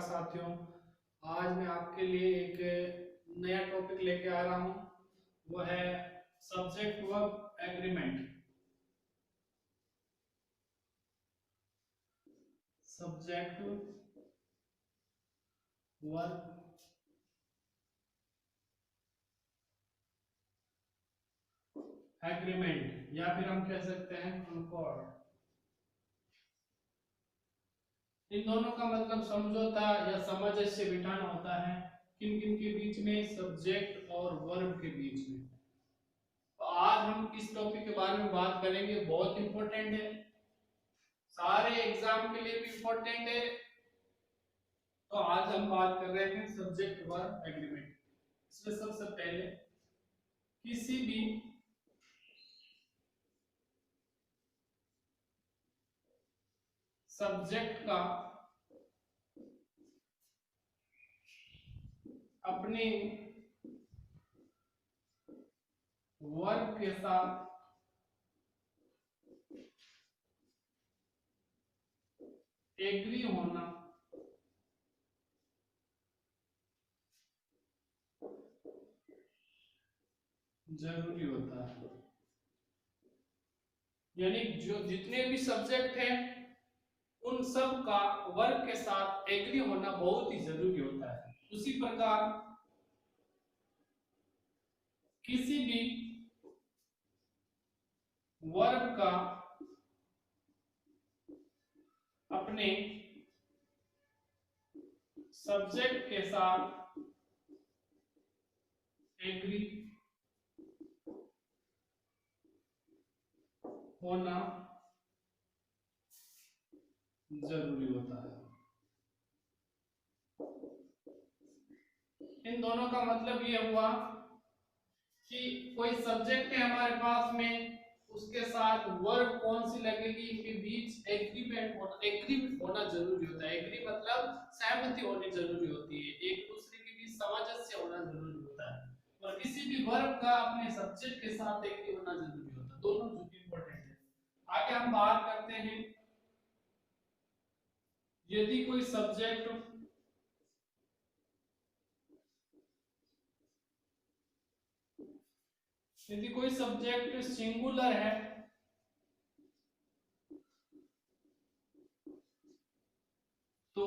साथियों। आज मैं आपके लिए एक नया टॉपिक लेके आ रहा हूँ। वो है subject verb agreement. Subject verb agreement या फिर हम कह सकते हैं कॉन्कॉर्ड। इन दोनों का मतलब समझौता या सामंजस्य बिठाना होता है। किन किन के बीच में? सब्जेक्ट और वर्ब के बीच में। तो आज हम इस टॉपिक के बारे में बात करेंगे। बहुत इंपॉर्टेंट है, सारे एग्जाम के लिए भी इंपॉर्टेंट है। तो आज हम बात कर रहे हैं सब्जेक्ट वर्ब एग्रीमेंट। इसमें सबसे पहले किसी भी सब्जेक्ट का अपने वर्ब के साथ एग्री होना जरूरी होता है। यानी जो जितने भी सब्जेक्ट हैं उन सब का वर्ब के साथ एग्री होना बहुत ही जरूरी होता है। उसी प्रकार किसी भी वर्ब का अपने सब्जेक्ट के साथ एग्री होना जरूरी होता है। इन दोनों का मतलब ये हुआ कि कोई सब्जेक्ट है हमारे पास में, उसके साथ वर्ब कौन सी लगेगी, इनके बीच एग्री होना जरूरी होता है। एग्री मतलब सहमति होनी जरूरी होती है, एक दूसरे के बीच सामंजस्य होना जरूरी होता है। और किसी भी वर्ब का अपने सब्जेक्ट के साथ एग्री होना जरूरी होता है। दोनों जो इंपॉर्टेंट है। आगे हम बात करते हैं, यदि कोई सब्जेक्ट सिंगुलर है तो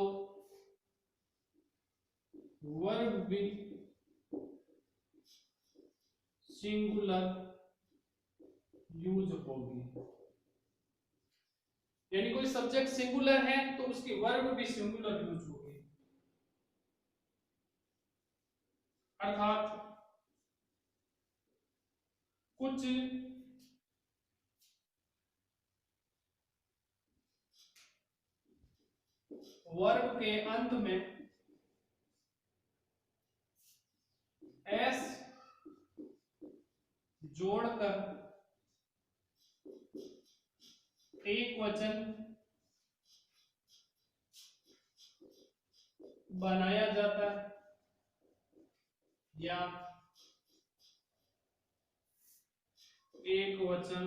वर्ब भी सिंगुलर यूज होगी। यानी कोई सब्जेक्ट सिंगुलर है तो उसकी वर्ब भी सिंगुलर यूज होगी। अर्थात कुछ वर्ब के अंत में एस जोड़कर एक वचन बनाया जाता है या एक वचन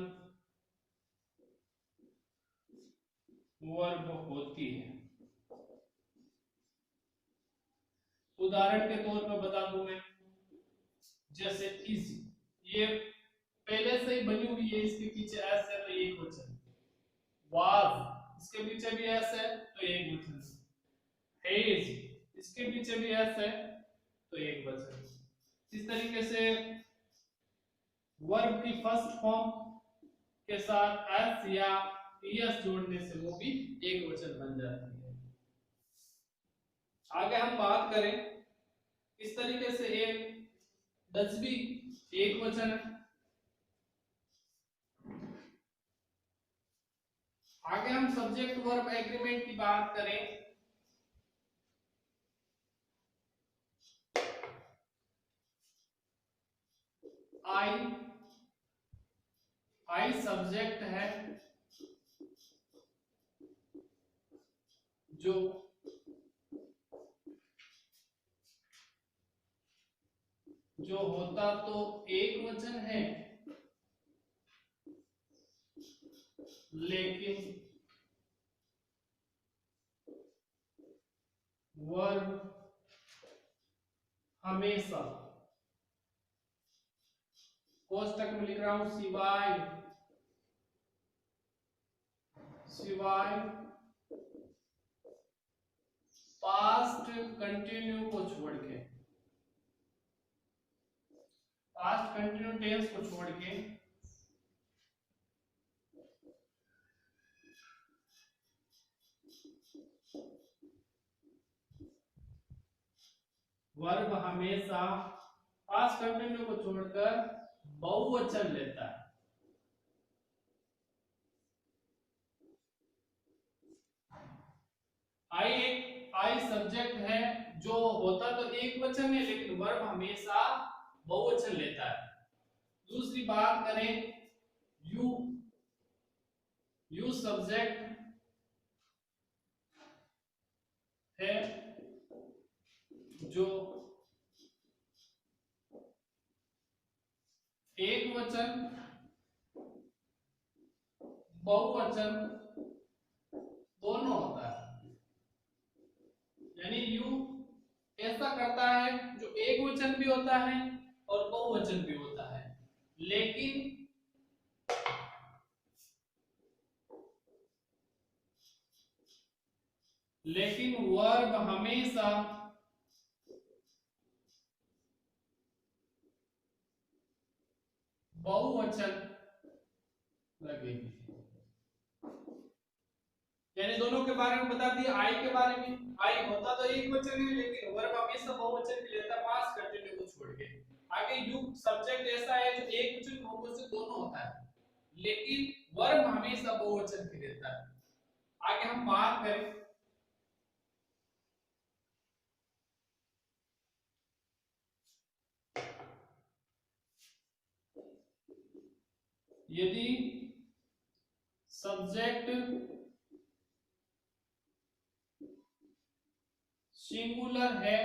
वर्ब होती है। उदाहरण के तौर पर बता दूं मैं, जैसे इज, ये पहले से ही बनी हुई है, इसके पीछे एस है तो एक वचन। वाज, इसके पीछे भी एस है तो एक वचन। हेज, इसके पीछे भी एस है तो एक वचन। इस तरीके से वर्ब की फर्स्ट फॉर्म के साथ एस या एस जोड़ने से वो भी एक वचन बन जाती है। आगे हम बात करें, इस तरीके से एक डच भी एक वचन है। आगे हम सब्जेक्ट वर्ब एग्रीमेंट की बात करें, आई सब्जेक्ट है जो होता तो एक वचन है लेकिन वर्ब हमेशा, कोष्टक में लिख रहा हूं सिवाय पास्ट कंटिन्यू को छोड़ के, पास्ट कंटिन्यू टेंस को छोड़ के वर्ब हमेशा पास्ट कंटिन्यू को छोड़कर बहुवचन लेता है। आई सब्जेक्ट है, जो होता तो एक वचन है लेकिन वर्ब हमेशा बहुवचन लेता है। दूसरी बात करें यू सब्जेक्ट है जो एक वचन बहुवचन दोनों होता है। यानी यू ऐसा करता है जो एक वचन भी होता है और बहुवचन भी होता है, लेकिन वर्ब हमेशा बहुवचन लगेगी। यानी दोनों के बारे में बता दिया। आई के बारे में, आई होता तो एक वचन है लेकिन वर्ब हमेशा बहुवचन भी लेता है पास्ट कंटिन्यू को छोड़ के। आगे यू सब्जेक्ट ऐसा है जो एक वचन बहुवचन दोनों होता है, लेकिन वर्ब हमेशा बहुवचन भी लेता है। आगे हम बात करें यदि सब्जेक्ट सिंगुलर है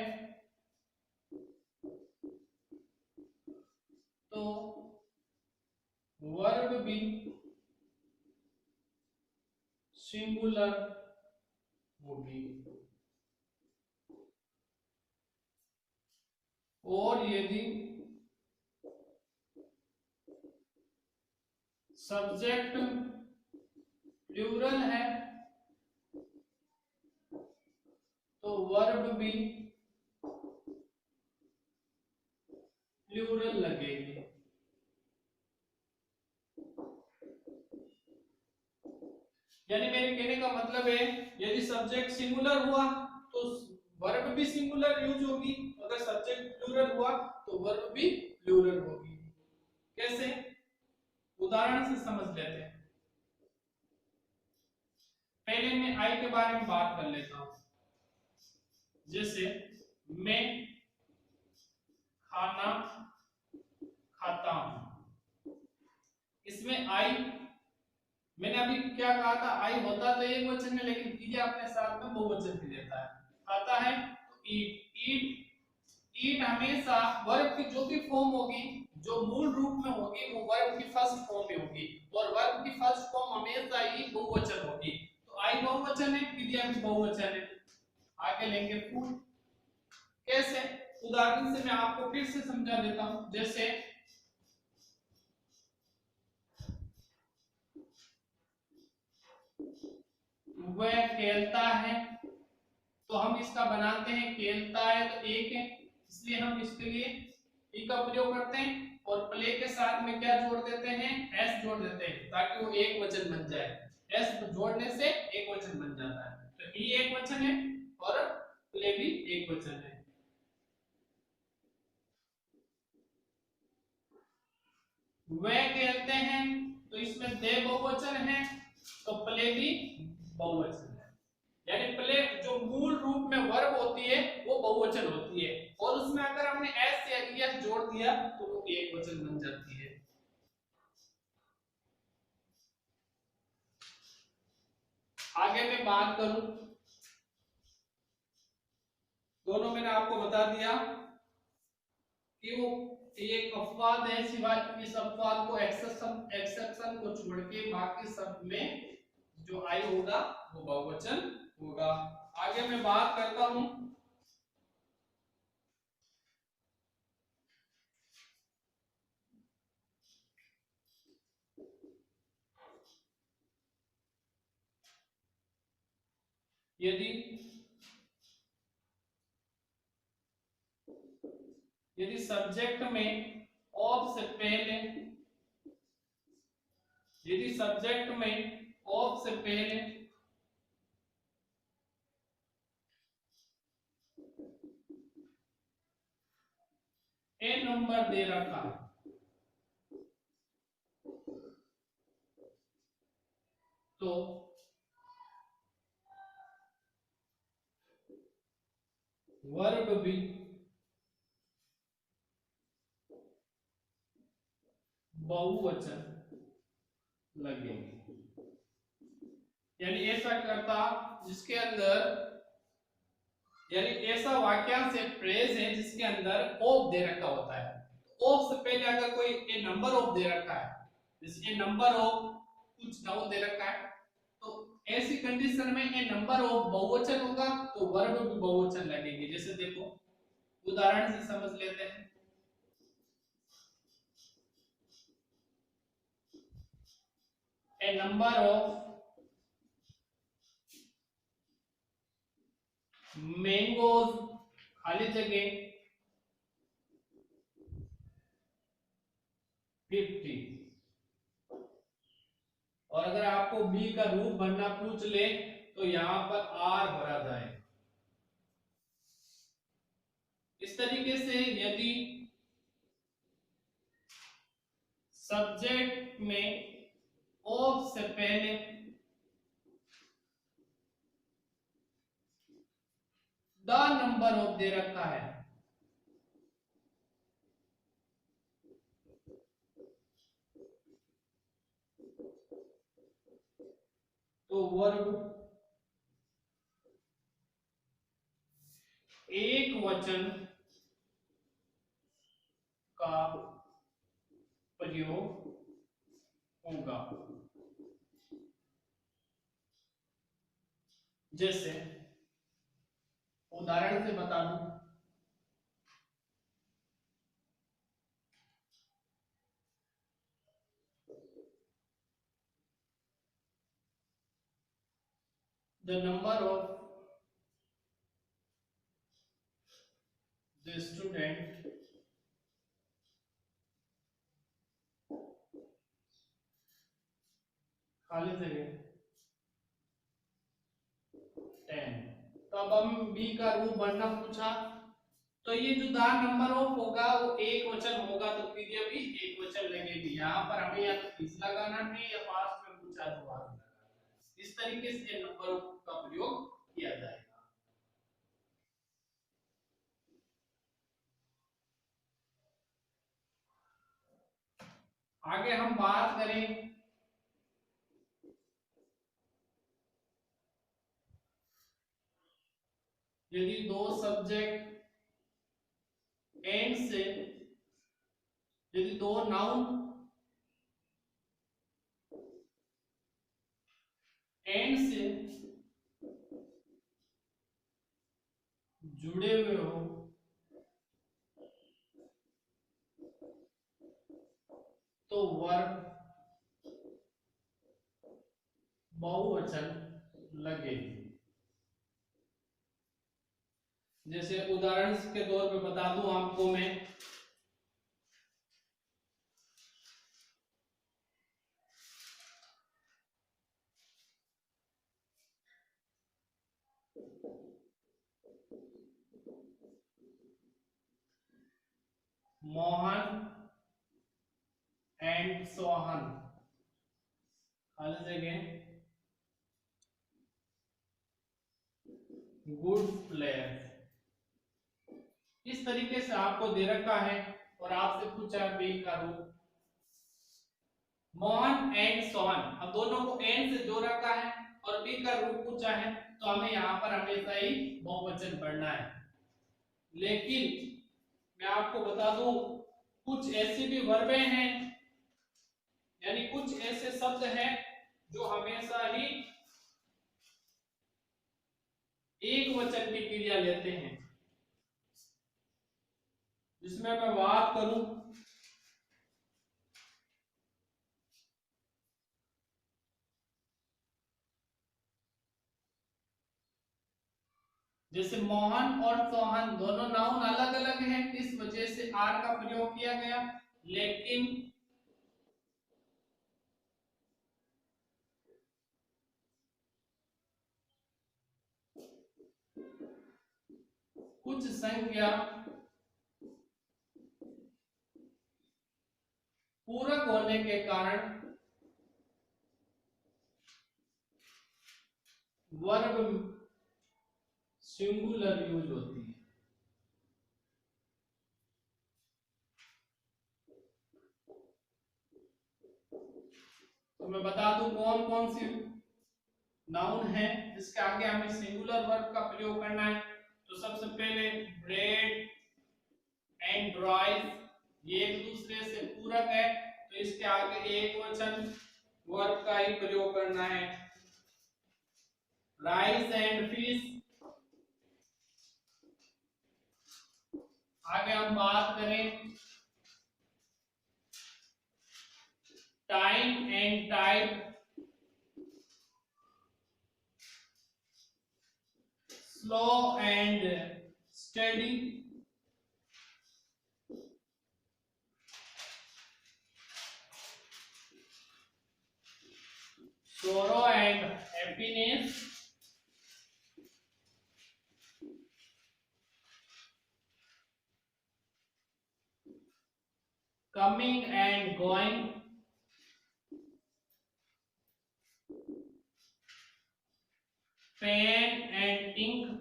तो वर्ब भी सिंगुलर होगी, और यदि सब्जेक्ट प्लूरल है तो वर्ब भी प्लूरल लगेगी। यानी मेरे कहने का मतलब है यदि सब्जेक्ट सिंगुलर हुआ तो वर्ब भी सिंगुलर यूज होगी, अगर सब्जेक्ट प्लूरल हुआ तो वर्ब भी प्लूरल होगी। कैसे? उदाहरण से समझ लेते हैं। पहले मैं आई के बारे में बात कर लेता हूं। जैसे मैं खाना खाता हूं, इसमें आई, मैंने अभी क्या कहा था, आई होता तो एक वचन है लेकिन ये अपने साथ में बहुवचन भी देता है। खाता है तो ईट हमेशा वर्ब की जो भी फॉर्म होगी, जो मूल रूप में होगी, वो वर्ब की फर्स्ट फॉर्म में होगी, और वर्ब की फर्स्ट फॉर्म हमेशा ही बहुवचन होगी। तो आई बहुवचन है, क्रिया भी बहुवचन है। आगे लेंगे फूड। कैसे? उदाहरण से मैं आपको फिर से समझा देता हूं। जैसे वह खेलता है, तो हम इसका बनाते हैं, खेलता है तो एक है, इसलिए हम इसके लिए ई का प्रयोग करते हैं, और प्ले के साथ में क्या जोड़ देते हैं, एस जोड़ देते हैं, ताकि वो एक वचन बन जाए। एस जोड़ने से एक वचन बन जाता है। तो ई एक वचन है और प्ले भी एक वचन है। वह खेलते हैं तो इसमें दे बहुवचन है, तो प्ले भी बहुवचन है। यानी प्ले जो मूल रूप में वर्ब होती है वो बहुवचन होती है, और उसमें अगर हमने एस या ईएस जोड़ दिया तो वो एक वचन बन जाती है। आगे मैं बात करूं, दोनों मैंने आपको बता दिया कि वो एक अपवाद है, सिवाय इस अपवाद को एक्सेप्शन को छोड़ के बाकी सब में जो आई होगा वो बहुवचन होगा। आगे मैं बात करता हूं यदि यदि सब्जेक्ट में ऑफ से पहले यदि सब्जेक्ट में ऑफ से पहले ए नंबर दे रखा है तो वर्ब भी बहुवचन लगेंगे। यानी ऐसा करता जिसके अंदर यानी ऐसा वाक्यांश है फ्रेज है जिसके अंदर ऑफ दे रखा होता है। ऑफ से पहले अगर कोई ए नंबर ऑफ दे रखा है, जैसे ए नंबर ऑफ कुछ नाउन दे रखा है, तो ऐसी कंडीशन में ए नंबर ऑफ बहुवचन होगा तो वर्ब भी बहुवचन लगेगी। जैसे देखो उदाहरण से समझ लेते हैं। ए नंबर ऑफ मैंगोज खाली जगह 50। और अगर आपको बी का रूप भरना पूछ ले तो यहां पर आर भरा जाए। इस तरीके से यदि सब्जेक्ट में ऑफ से पहले द नंबर ऑफ दे रखा है तो वर्ब एक वचन का प्रयोग होगा। जैसे उदाहरण से बता दूं, the number of the student खाली जगह 10। तो अब हम बी का रूप भरना पूछा तो ये जो द नंबर ऑफ होगा वो एक वचन होगा तो पीरियड भी एक वचन लगेगी। यहाँ पर हमें या तो इस लगाना है या पास्ट में पूछा तो बाद में लगाना है। इस तरीके से नंबर ऑफ का प्रयोग किया जाएगा। आगे हम बात करें यदि दो सब्जेक्ट एंड से यदि दो नाउन एंड से जुड़े हुए हो तो वर्ब बहुवचन लगेगी। जैसे उदाहरण के तौर पे बता दूं आपको मैं, मोहन एंड सोहन खाली जगह गुड प्लेयर। इस तरीके से आपको दे रखा है और आपसे पूछा बी का रूप मोहन एंड सोहन। अब दोनों को एंड से जोड़ रखा है और बी का रूप पूछा है तो हमें यहाँ पर हमेशा ही बहुवचन पढ़ना है। लेकिन मैं आपको बता दूं कुछ ऐसी भी वर्बें हैं यानी कुछ ऐसे शब्द हैं जो हमेशा ही एक वचन की क्रिया लेते हैं, जिसमें मैं बात करूं जैसे मोहन और सोहन दोनों नाउन अलग अलग हैं, इस वजह से आर का प्रयोग किया गया। लेकिन कुछ संख्या पूरक होने के कारण वर्ब सिंगुलर यूज होती है। तो मैं बता दूं कौन कौन सी नाउन है जिसके आगे हमें सिंगुलर वर्ब का प्रयोग करना है। तो सबसे पहले ब्रेड एंड राइस, ये एक दूसरे से पूरक है, तो इसके आगे एक वचन वर्ब का ही प्रयोग करना है। राइस एंड फिश, आगे हम बात करें time and type, slow and study, sorrow and happiness, coming and going, pen and ink,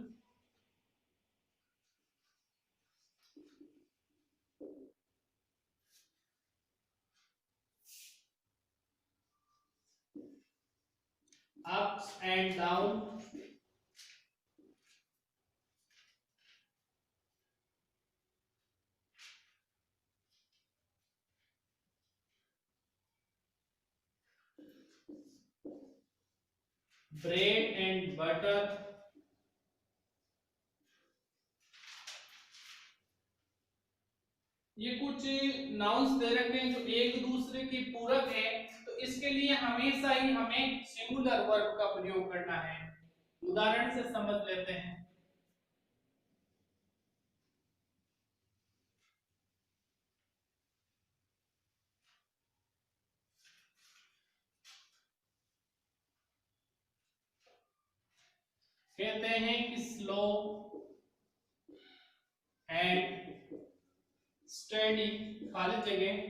ups and down, bread and butter, ये कुछ नाउन्स दे रखे हैं जो एक दूसरे की पूरक है, तो इसके लिए हमेशा ही हमें सिंगुलर वर्ब का प्रयोग करना है। उदाहरण से समझ लेते हैं। कहते हैं कि स्लो एंड स्टडी, खाली जगह,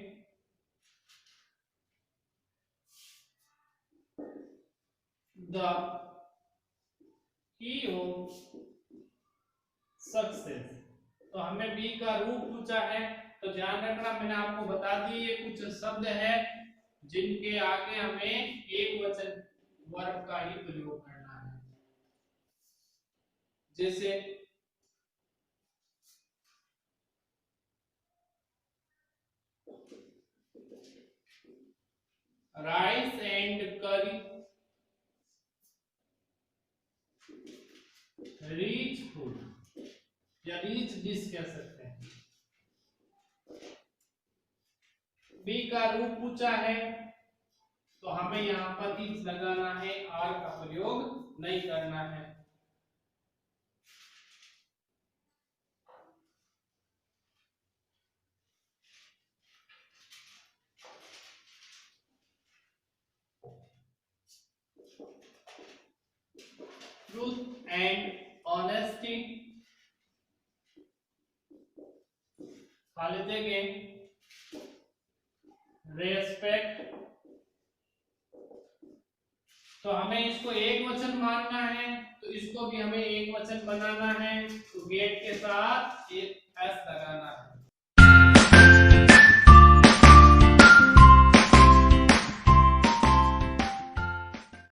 द की ऑफ सक्सेस। तो हमें बी का रूप पूछा है, तो ध्यान रखना मैंने आपको बता दी ये कुछ शब्द है जिनके आगे हमें एक वचन वर्ब का ही प्रयोग करना है। जैसे राइस एंड करी, रिच फूड या रिच डिश कह सकते हैं। बी का रूप पूछा है, तो हमें यहाँ पर इज लगाना है, आर का प्रयोग नहीं करना है। ट्रूथ एंड ऑनेस्टी, खाली जगह, रेस्पेक्ट। तो हमें इसको एक वचन मानना है, तो इसको भी हमें एक वचन बनाना है, तो गेट के साथ एक एस लगाना है।